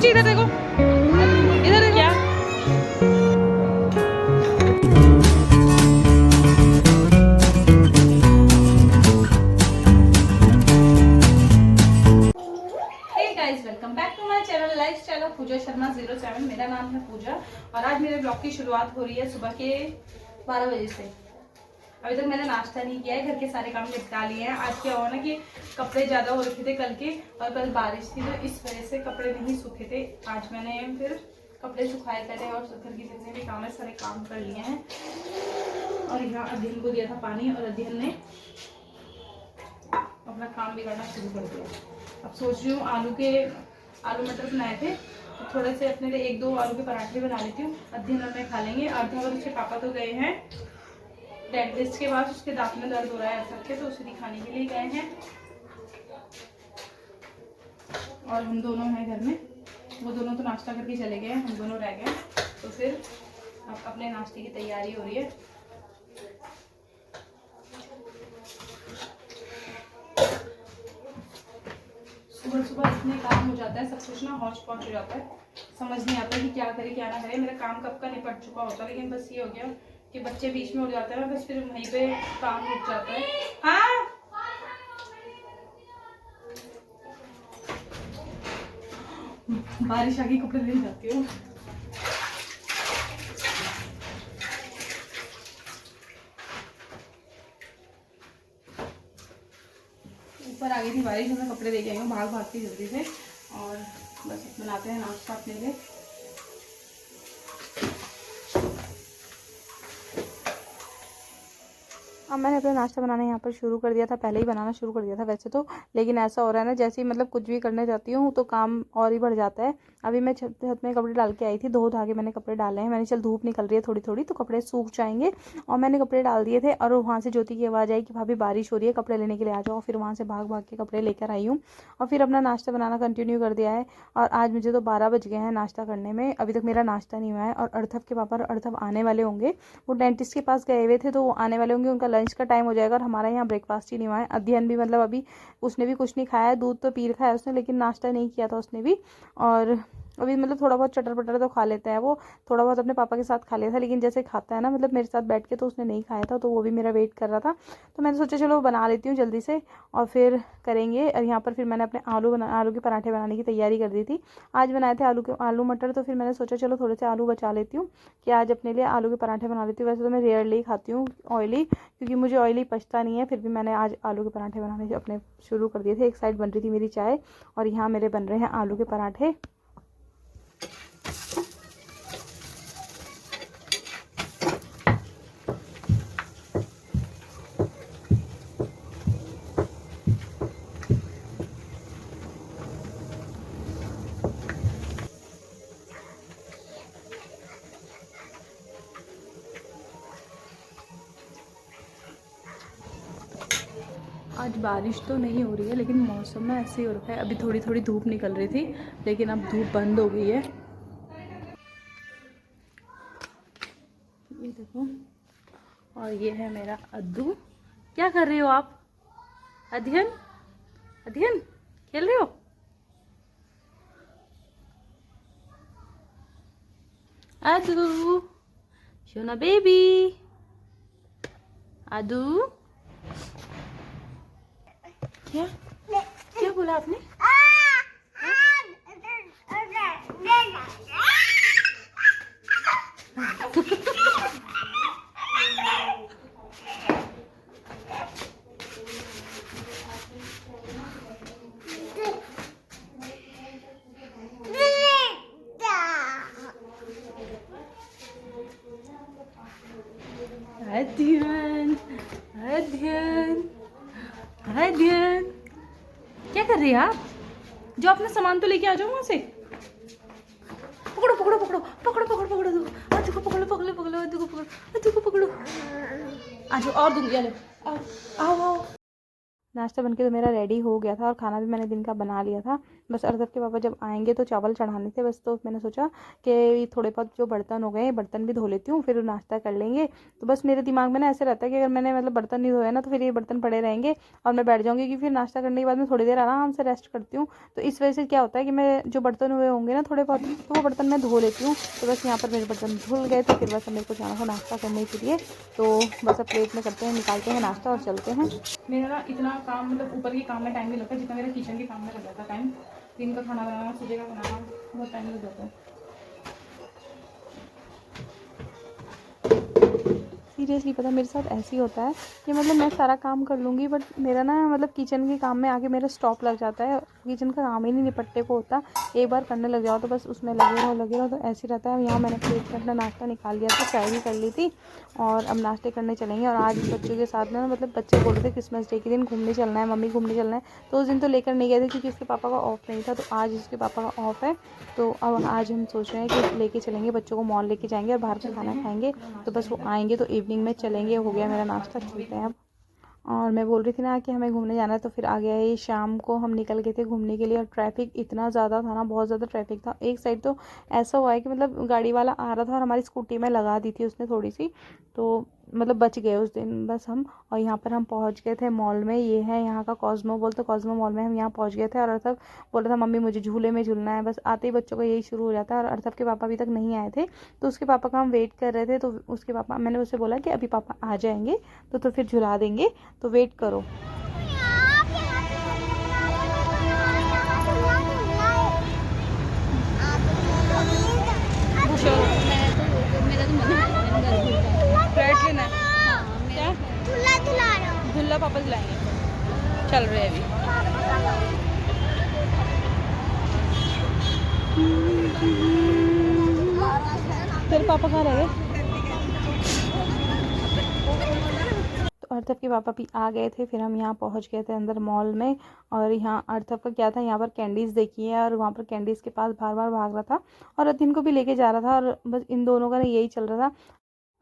पीछे इधर देखो, इधर देखो। क्या welcome back to my channel lifestyle of Pooja Sharma 07। मेरा नाम है पूजा और आज मेरे ब्लॉग की शुरुआत हो रही है सुबह के 12 बजे से। अभी तक मैंने नाश्ता नहीं किया है, घर के सारे काम निपटा लिए हैं। आज क्या हुआ ना कि कपड़े ज़्यादा हो रखे थे कल के, और कल बारिश थी तो इस वजह से कपड़े नहीं सूखे थे। आज मैंने फिर कपड़े सुखाए पहले और घर के जितने भी काम है सारे काम कर लिए हैं। और यहाँ अध्ययन को दिया था पानी और अध्ययन ने अपना काम भी करना शुरू कर दिया। अब सोच रही हूँ आलू मटर बनाए थे तो थोड़े से अपने लिए 1-2 आलू के पराठे बना लेती हूँ। अध्ययन और मैं खा लेंगे। अर्धा और उसके पापा तो गए हैं डेंटिस्ट के पास, उसके दांत में दर्द हो रहा है अर्धा के, तो उसे दिखाने के लिए गए हैं। और हम दोनों हैं घर में, वो दोनों तो नाश्ता करके चले गए, हम दोनों रह गए। तो फिर अब अपने नाश्ते की तैयारी हो रही है। सुबह सुबह इतने काम हो जाता है, सब कुछ ना हौच पौच हो जाता है, समझ नहीं आता कि क्या करे क्या ना करे। मेरा काम कब का निपट चुका होता है, लेकिन बस ये हो गया कि बच्चे बीच में हो जाते हैं, बस फिर वहीं पे काम रुक जाता है। हाँ बारिश आगे कपड़े ले जाती हूँ। ऊपर आ गई थी बारिश, मैं कपड़े लेके आई हूँ भाग भाग के जल्दी से। और बस बनाते हैं नाश्ता अपने लिए। अब मैंने अपना नाश्ता बनाना यहाँ पर शुरू कर दिया था, पहले ही बनाना शुरू कर दिया था वैसे तो, लेकिन ऐसा हो रहा है ना जैसे ही मतलब कुछ भी करने जाती हूँ तो काम और ही बढ़ जाता है। अभी मैं छत में कपड़े डाल के आई थी, 2 धागे मैंने कपड़े डाले हैं। मैंने चल धूप निकल रही है थोड़ी थोड़ी तो कपड़े सूख जाएंगे, और मैंने कपड़े डाल दिए थे। और वहाँ से ज्योति की आवाज़ आई कि भाभी बारिश हो रही है, कपड़े लेने के लिए आ जाओ। फिर वहाँ से भाग भाग के कपड़े लेकर आई हूँ और फिर अपना नाश्ता बनाना कंटिन्यू कर दिया है। और आज मुझे तो 12 बज गए हैं नाश्ता करने में, अभी तक मेरा नाश्ता नहीं हुआ है। और अर्थव के पापा और अर्थव आने वाले होंगे, वो डेंटिस्ट के पास गए हुए थे तो वो आने वाले होंगे, उनका लंच का टाइम हो जाएगा। और हमारा यहाँ ब्रेकफास्ट ही नहीं हुआ है। अध्ययन भी मतलब अभी उसने भी कुछ नहीं खाया है, दूध तो पी रखा है उसने, लेकिन नाश्ता नहीं किया था उसने भी। और अभी मतलब थोड़ा बहुत चटर पटर तो खा लेता है वो, थोड़ा बहुत अपने पापा के साथ खा लिया था, लेकिन जैसे खाता है ना मतलब मेरे साथ बैठ के, तो उसने नहीं खाया था, तो वो भी मेरा वेट कर रहा था। तो मैंने सोचा चलो बना लेती हूँ जल्दी से और फिर करेंगे। और यहाँ पर फिर मैंने अपने आलू के पराठे बनाने की तैयारी कर दी थी। आज बनाए थे आलू मटर, तो फिर मैंने सोचा चलो थोड़े से आलू बचा लेती हूँ कि आज अपने लिए आलू के पराठे बना लेती हूँ। वैसे तो मैं रेयरली खाती हूँ ऑयली, क्योंकि मुझे ऑयली पचता नहीं है, फिर भी मैंने आज आलू के पराठे बनाने अपने शुरू कर दिए थे। एक साइड बन रही थी मेरी चाय और यहाँ मेरे बन रहे हैं आलू के पराठे। आज बारिश तो नहीं हो रही है, लेकिन मौसम में ऐसे ही हो रखा है। अभी थोड़ी थोड़ी धूप निकल रही थी, लेकिन अब धूप बंद हो गई है। ये देखो, और ये है मेरा अद्दू। क्या कर रहे हो आप? अध्ययन अध्ययन खेल रहे हो? अद्दू सोना बेबी, अद्दू क्या क्या बोला आपने? अध्ययन अध्ययन अध्ययन क्या कर रही है आप? जो अपना सामान तो लेके आ जाओ वहां से। पकड़ो पकड़ो पकड़ो पकड़ो पकड़ो पकड़ो अद्दू को पकड़ो पकड़ो पकड़ो अद्दू को पकड़ो अद्दू को पकड़ो। आ जाओ और दूंगी, आ जाओ, आओ आओ आओ। नाश्ता बनके तो मेरा रेडी हो गया था और खाना भी मैंने दिन का बना लिया था। बस अरदब के पापा जब आएंगे तो चावल चढ़ाने थे बस, तो मैंने सोचा कि थोड़े बहुत जो बर्तन हो गए बर्तन भी धो लेती हूँ, फिर नाश्ता कर लेंगे। तो बस मेरे दिमाग में ना ऐसे रहता है कि अगर मैंने मतलब बर्तन नहीं धोए ना तो फिर ये बर्तन पड़े रहेंगे और मैं बैठ जाऊँगी, क्योंकि फिर नाश्ता करने के बाद मैं थोड़ी देर आराम से रेस्ट करती हूँ। तो इस वजह से क्या होता है कि मैं जो बर्तन हुए होंगे ना थोड़े बहुत, तो वो बर्तन मैं धो लेती हूँ। तो बस यहाँ पर मेरे बर्तन धुल गए थे, फिर बस मेरे को जाना था नाश्ता करने के लिए। तो बस अब प्लेट में करते हैं, निकालते हैं नाश्ता और चलते हैं। मेरा ना इतना काम मतलब ऊपर के काम में टाइम नहीं लगता जितना मेरा किचन के काम में लग जाता है टाइम। दिन का खाना बनाना, सुबह का बनाना, बहुत टाइम लग जाता है। सीरियसली पता मेरे साथ ऐसे ही होता है कि मतलब मैं सारा काम कर लूँगी बट मेरा ना मतलब किचन के काम में आके मेरा स्टॉप लग जाता है। किचन का काम ही नहीं निपटने को होता, एक बार करने लग जाओ तो बस उसमें लगे रहो तो ऐसे रहता है। यहाँ मैंने प्लेट में अपना नाश्ता निकाल लिया था, चाय भी कर ली थी और अब नाश्ते करने चलेंगे। और आज बच्चों के साथ ना मतलब बच्चे बोल रहे थे क्रिसमस डे के दिन घूमने चलना है मम्मी, घूमने चलना है। तो उस दिन तो लेकर नहीं गए थे क्योंकि उसके पापा का ऑफ नहीं था, तो आज उसके पापा का ऑफ है। तो अब आज हम सोच रहे हैं कि लेके चलेंगे बच्चों को, मॉल लेके जाएंगे और बाहर का खाना खाएंगे। तो बस वो आएंगे तो इवनिंग में चलेंगे। हो गया मेरा नाश्ता, चलते हैं अब। और मैं बोल रही थी ना कि हमें घूमने जाना है, तो फिर आ गया है शाम को हम निकल गए थे घूमने के लिए। और ट्रैफिक इतना ज़्यादा था ना, बहुत ज़्यादा ट्रैफिक था। एक साइड तो ऐसा हुआ है कि मतलब गाड़ी वाला आ रहा था और हमारी स्कूटी में लगा दी थी उसने थोड़ी सी, तो मतलब बच गए उस दिन बस हम। और यहाँ पर हम पहुँच गए थे मॉल में, ये है यहाँ का कॉस्मो मॉल। तो कॉस्मो मॉल में हम यहाँ पहुँच गए थे और अर्थव बोल रहा था मम्मी मुझे झूले में झूलना है। बस आते ही बच्चों का यही शुरू हो जाता है। और अर्थव के पापा अभी तक नहीं आए थे, तो उसके पापा का हम वेट कर रहे थे। तो उसके पापा, मैंने उससे बोला कि अभी पापा आ जाएंगे तो फिर झुला देंगे, तो वेट करो। फ्लैट लेना है क्या? झूला पापा झुलाएंगे, चल रहे अभी। तेरे पापा कहाँ रह गए? तो अर्थव के पापा भी आ गए थे, फिर हम यहाँ पहुँच गए थे अंदर मॉल में। और यहाँ अर्थव का क्या था, यहाँ पर कैंडीज़ देखी है और वहाँ पर कैंडीज़ के पास बार बार भाग रहा था और अतिन को भी लेके जा रहा था। और बस इन दोनों का ना यही चल रहा था।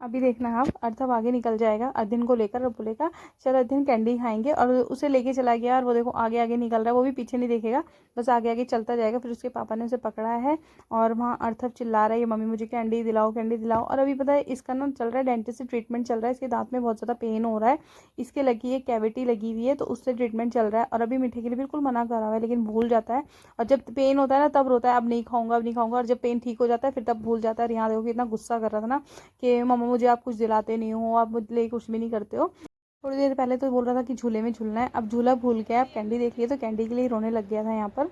अभी देखना आप, अर्थव आगे निकल जाएगा अध्ययन को लेकर और बोलेगा चल अध्ययन कैंडी खाएंगे, और उसे लेके चला गया। और वो देखो आगे आगे निकल रहा है, वो भी पीछे नहीं देखेगा, बस आगे आगे चलता जाएगा। फिर उसके पापा ने उसे पकड़ा है और वहाँ अर्थव चिल्ला रहा है मम्मी मुझे कैंडी दिलाओ, कैंडी दिलाओ। और अभी पता है इसका ना चल रहा है डेंटिस्ट से ट्रीटमेंट चल रहा है, इसके दांत में बहुत ज़्यादा पेन हो रहा है, इसके लगी है कैविटी लगी हुई है, तो उससे ट्रीटमेंट चल रहा है। और अभी मीठे के लिए बिल्कुल मना करा हुआ है लेकिन भूल जाता है। और जब पेन होता है ना तब रोता है अब नहीं खाऊंगा अब नहीं खाऊंगा, और जब पेन ठीक हो जाता है फिर तब भूल जाता है। और यहाँ देखो कि इतना गुस्सा कर रहा था ना कि मम्मा मुझे आप कुछ दिलाते नहीं हो, आप मुझे लिए कुछ भी नहीं करते हो। थोड़ी देर पहले तो बोल रहा था कि झूले में झूलना है, अब झूला भूल गया, अब कैंडी देख लिया तो कैंडी के लिए रोने लग गया था यहाँ पर।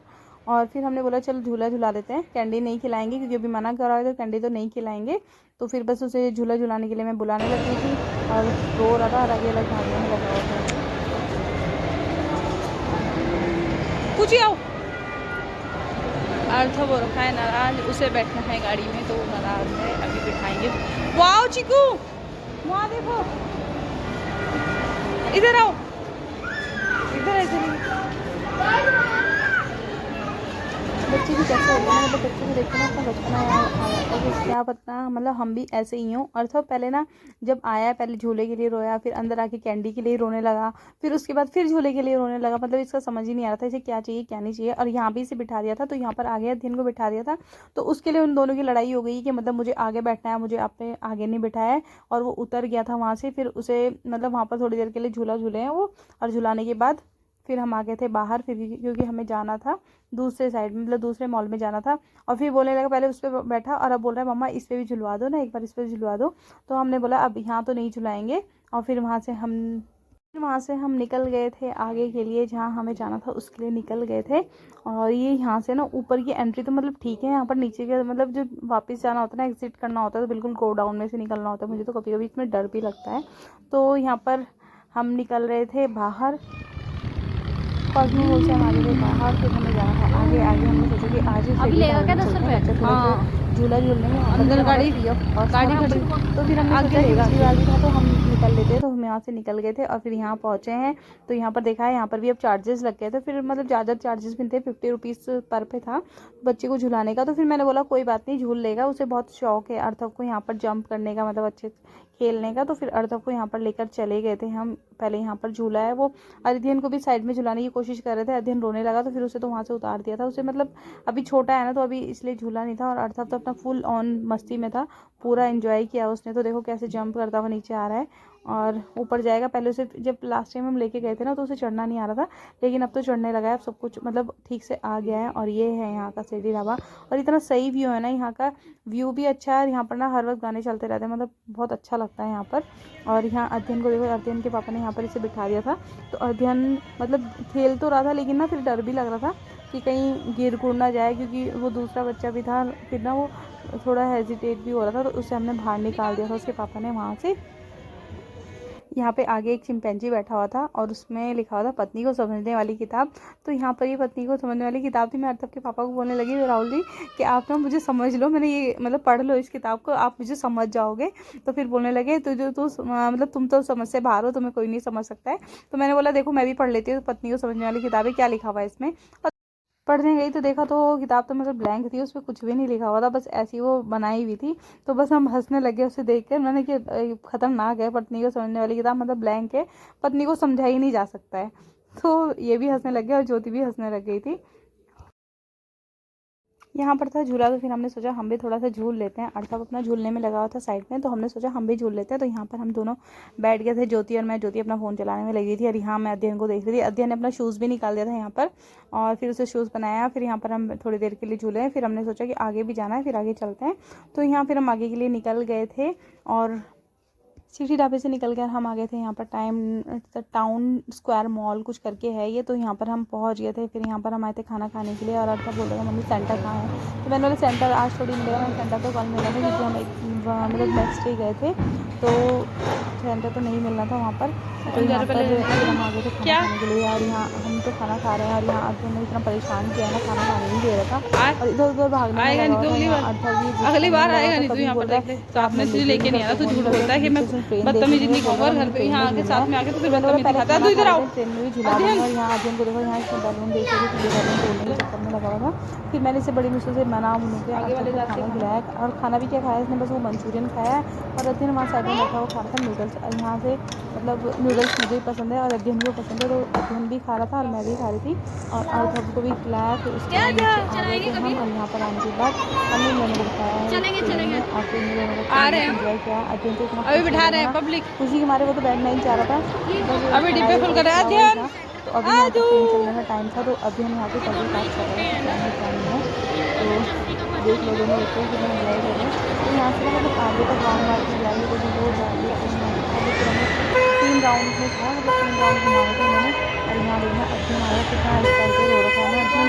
और फिर हमने बोला चल झूला झुला देते हैं, कैंडी नहीं खिलाएंगे क्योंकि अभी मना करा है तो कैंडी तो नहीं खिलाएंगे। तो फिर बस उसे झूला झुलाने के लिए मैं बुलाने लगी थी और रो रहा था और आगे अलग भागने में लगा हुआ था। पूछिए आओ, अर्थ वो रखा है नाराज, उसे बैठना है गाड़ी में तो वो नाराज है, अभी बिठाएंगे। वाओ चिकू वहाँ देखो, इधर आओ, इधर इधर। बच्चे भी कैसे होते हैं मतलब बच्चे को देखते ना अपना बचपना याद आ जाता है कि क्या पता मतलब हम भी ऐसे ही हों। और सब पहले ना जब आया पहले झूले के लिए रोया, फिर अंदर आके कैंडी के लिए रोने लगा, फिर उसके बाद फिर झूले के लिए रोने लगा। मतलब इसका समझ ही नहीं आ रहा था इसे क्या चाहिए क्या नहीं चाहिए। और यहाँ भी इसे बिठा दिया था तो यहाँ पर आ गया, दिन को बिठा दिया था तो उसके लिए उन दोनों की लड़ाई हो गई कि मतलब मुझे आगे बैठना है, मुझे आपने आगे नहीं बिठाया है। और वो उतर गया था वहाँ से, फिर उसे मतलब वहाँ पर थोड़ी देर के लिए झूला झूले हैं वो। और झुलाने के बाद फिर हम आ गए थे बाहर, फिर क्योंकि हमें जाना था दूसरे साइड मतलब दूसरे मॉल में जाना था। और फिर बोलने लगा, पहले उस पर बैठा और अब बोल रहा है मम्मा इस पर भी झुलवा दो ना, एक बार इस पर झुलवा दो। तो हमने बोला अब यहाँ तो नहीं झुलाएंगे। और फिर वहाँ से हम निकल गए थे आगे के लिए, जहाँ हमें जाना था उसके लिए निकल गए थे। और ये यहाँ से ना ऊपर की एंट्री तो मतलब ठीक है, यहाँ पर नीचे के मतलब जो वापस जाना होता है ना, एग्जिट करना होता है तो बिल्कुल गोडाउन में से निकलना होता है। मुझे तो कभी कभी इसमें डर भी लगता है। तो यहाँ पर हम निकल रहे थे बाहर, कॉस्मो मॉल से हम आगे थे बाहर, फिर हमें जाना था आगे। आगे हमने सोचा कि आज ही अभी लेगा क्या 10 रुपए? झूला झूलने में अंदर गाड़ी गाड़ी खड़ी। तो फिर हमने सोचा कि पिछली बार भी था तो हम निकल लेते, तो हम यहाँ से निकल गए थे और फिर यहाँ पहुँचे हैं। तो यहाँ पर देखा है यहाँ पर भी अब चार्जेस लग गए थे, फिर मतलब ज़्यादा चार्जेस भी थे, 50 रुपीज़ पर पे था बच्चे को झुलाने का। तो फिर मैंने बोला कोई बात नहीं झूल लेगा, उसे बहुत शौक है अर्थव को यहाँ पर जंप करने का, मतलब अच्छे खेलने का। तो फिर अर्धव को यहाँ पर लेकर चले गए थे हम। पहले यहाँ पर झूला है, वो अध्ययन को भी साइड में झुलाने की कोशिश कर रहे थे। अध्ययन रोने लगा तो फिर उसे तो वहाँ से उतार दिया था। उसे मतलब अभी छोटा है ना, तो अभी इसलिए झूला नहीं था। और अर्धव तो अपना फुल ऑन मस्ती में था, पूरा एंजॉय किया उसने। तो देखो कैसे जंप करता हुआ नीचे आ रहा है और ऊपर जाएगा। पहले उसे जब लास्ट टाइम हम लेके गए थे ना, तो उसे चढ़ना नहीं आ रहा था, लेकिन अब तो चढ़ने लगा है। अब सब कुछ मतलब ठीक से आ गया है। और ये है यहाँ का सिटी ढाबा, और इतना सही व्यू है ना, यहाँ का व्यू भी अच्छा है। और यहाँ पर ना हर वक्त गाने चलते रहते हैं, मतलब बहुत अच्छा लगता है यहाँ पर। और यहाँ अध्ययन को देखो, अध्ययन के पापा ने यहाँ पर इसे बिठा दिया था। तो अध्ययन मतलब खेल तो रहा था, लेकिन ना फिर डर भी लग रहा था कि कहीं गिर गुड़ ना जाए, क्योंकि वो दूसरा बच्चा भी था। फिर ना वो थोड़ा हेजिटेट भी हो रहा था, तो उसे हमने बाहर निकाल दिया था उसके पापा ने वहाँ से। यहाँ पे आगे एक चिंपैंजी बैठा हुआ था और उसमें लिखा हुआ था पत्नी को समझने वाली किताब। तो यहाँ पर ये पत्नी को समझने वाली किताब थी। मैं अर्धव के पापा को बोलने लगी, राहुल जी, कि आप ना मुझे समझ लो, मैंने ये मतलब पढ़ लो इस किताब को, आप मुझे समझ जाओगे। तो फिर बोलने लगे, तो जो तू मतलब तुम तो समझ से बाहर हो, तुम्हें कोई नहीं समझ सकता है। तो मैंने बोला देखो मैं भी पढ़ लेती हूँ पत्नी को समझने वाली किताब है, क्या लिखा हुआ है इसमें। पढ़ने गई तो देखा तो किताब तो मतलब ब्लैंक थी, उस पर कुछ भी नहीं लिखा हुआ था, बस ऐसी वो बनाई हुई थी। तो बस हम हंसने लगे उसे देख कर। मैंने कि खतरनाक है, पत्नी को समझने वाली किताब, मतलब ब्लैंक है, पत्नी को समझा ही नहीं जा सकता है। तो ये भी हंसने लग गया और ज्योति भी हंसने लग गई थी। यहाँ पर था झूला, तो फिर हमने सोचा हम भी थोड़ा सा झूल लेते हैं। अर्धव अपना झूलने में लगा हुआ था साइड में, तो हमने सोचा हम भी झूल लेते हैं। तो यहाँ पर हम दोनों बैठ गए थे, ज्योति और मैं। ज्योति अपना फ़ोन चलाने में लगी थी और यहाँ मैं अध्ययन को देख रही थी। अध्ययन ने अपना शूज़ भी निकाल दिया था यहाँ पर, और फिर उसे शूज़ बनाया। फिर यहाँ पर हम थोड़ी देर के लिए झूले। फिर हमने सोचा कि आगे भी जाना है, फिर आगे चलते हैं। तो यहाँ फिर हम आगे के लिए निकल गए थे और सिटी ढाबे से निकल कर हम आ गए थे यहाँ पर टाउन स्क्वायर मॉल कुछ करके है ये। तो यहाँ पर हम पहुँच गए थे। फिर यहाँ पर हम आए थे खाना खाने के लिए। और अर्धव बोल रहा था मम्मी सेंटर कहाँ है, तो मैंने बोला सेंटर आज थोड़ी मिलेगा, मैं सेंटर तो कल मिला था, क्योंकि हम एक मतलब नेक्स्ट डे गए थे, तो सेंटर तो नहीं मिलना था वहाँ पर। तो यहाँ पर हम आ गए थे खाना खाने के लिए। और यहाँ हम तो खाना खा रहे हैं, और यहाँ अर्धव ने इतना परेशान किया ना, खाना खाने नहीं दे रहा था और इधर उधर भागने लगा था। अगली बार आएगा नहीं, तो यहाँ पर देख ले, तो आपने तुझे लेके नहीं आया, तो झूठ बोलता है कि मैं बदतमीजी नहीं कहूँगा, घर पे यहाँ आके साथ में आके तो फिर बदतमीजी दिखाता है। तो इधर आओ ट्रेन में भी झूला दूंगा। और यहाँ अध्ययन को देखो, यहाँ इसमें बैलून देख रही थी, बैलून तोड़ने के चक्कर में लगा हुआ था। फिर मैंने इसे बड़ी मुश्किल से मना मुझे खाना खिलाया। और खाना भी क्या खाया इसने, बस वो मंचूरियन खाया। और अध्ययन वहाँ साइड में बैठा हुआ खा रहा था नूडल्स। और यहाँ से मतलब नूडल्स मुझे भी पसंद है और अध्ययन को पसंद है, तो अध्ययन भी खा रहा था और मैं भी खा रही थी। और अर्धव को भी खिलाया। फिर उसके बाद नीचे आ गए थे हम। और यहाँ पर आने के बाद हमने दोनों को बिठाया और फिर दोनों को एंजॉय किया। अध्ययन तो अभी बिठा रहे हैं पब्लिक, खुशी के मारे वो तो बैठना ही चाह रहा था। अभी डिब्बे फुल कर रहा है अध्ययन। तो अभी यहाँ पर ट्रेन चलने का टाइम था, तो अभी हम यहाँ पे पब्लिक बात कर रहे हैं टाइम है। तो देख लो दोनों बच्चों की कितना एंजॉय कर रहे हैं। तो यहाँ से मतलब आगे तक राउंड मार के जाएंगे, तो वो जाएंगे। फिर हमें 3 राउंड में था, मतलब 3 राउंड घुमाए थे उन्होंने। और यहाँ देखना अध्ययन आया कितना इस करके रो रखा है अध्ययन,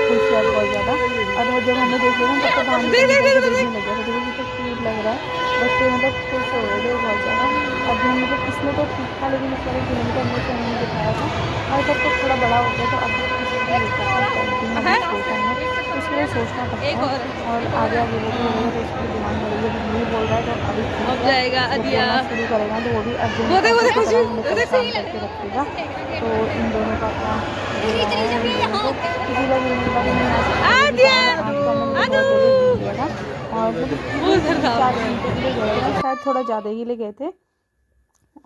खुश है बहुत ज़्यादा। और जब हमने देख लिया तब तो भाग देखने लग गया था। देखो कितना क्यूट लग रहा है, बच्चे मतलब खुश हो रहे थे बहुत ज़्यादा। अध्ययन मतलब इसमें तो ठीक था, लेकिन इस बार किलोमीटर हमने से नहीं दिखाया था। और जब तो थोड़ा बड़ा हो गया, तो अब इसलिए सोचना पड़ता है। और आगे आगे वो भी होगा, तो उसकी डिमांड हो रही है, नहीं बोल रहा है, तो अभी जाएगा अदिया शुरू करेगा, तो वो भी अर्जुन करके रखेगा। तो इन दोनों का क्या शायद थोड़ा ज़्यादा ही ले गए थे।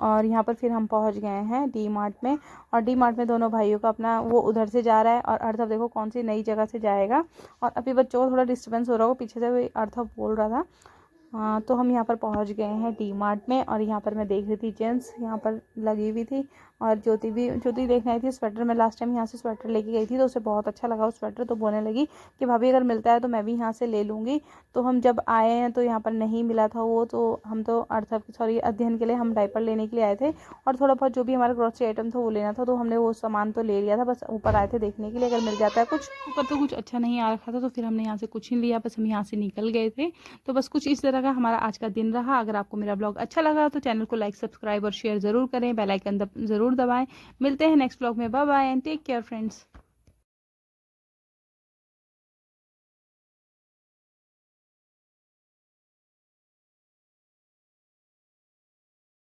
और यहाँ पर फिर हम पहुँच गए हैं डी मार्ट में। और डी मार्ट में दोनों भाइयों का अपना वो उधर से जा रहा है और अर्धव देखो कौन सी नई जगह से जाएगा। और अभी बच्चों को थोड़ा डिस्टर्बेंस हो रहा होगा, पीछे से अर्धव बोल रहा था। तो हम यहाँ पर पहुँच गए हैं डी मार्ट में। और यहाँ पर मैं देख रही थी जेंट्स यहाँ पर लगी हुई थी। और ज्योति देखने आई थी स्वेटर। मैं लास्ट टाइम यहाँ से स्वेटर लेके गई थी, तो उसे बहुत अच्छा लगा वो स्वेटर। तो बोलने लगी कि भाभी अगर मिलता है तो मैं भी यहाँ से ले लूँगी। तो हम जब आए हैं तो यहाँ पर नहीं मिला था वो, तो हम तो अध्ययन के लिए हम डायपर लेने के लिए आए थे। और थोड़ा बहुत जो भी हमारा ग्रॉसरी आइटम था वो लेना था, तो हमने वो सामान तो ले लिया था, बस ऊपर आए थे देखने के लिए अगर मिल जाता है कुछ। ऊपर तो कुछ अच्छा नहीं आ रखा था, तो फिर हमने यहाँ से कुछ नहीं लिया, बस हम यहाँ से निकल गए थे। तो बस कुछ इस तरह का हमारा आज का दिन रहा। अगर आपको मेरा ब्लॉग अच्छा लगा तो चैनल को लाइक, सब्सक्राइब और शेयर ज़रूर करें, बेल आइकन ज़रूर दबाएं। मिलते हैं नेक्स्ट ब्लॉग में। Bye bye and take care friends.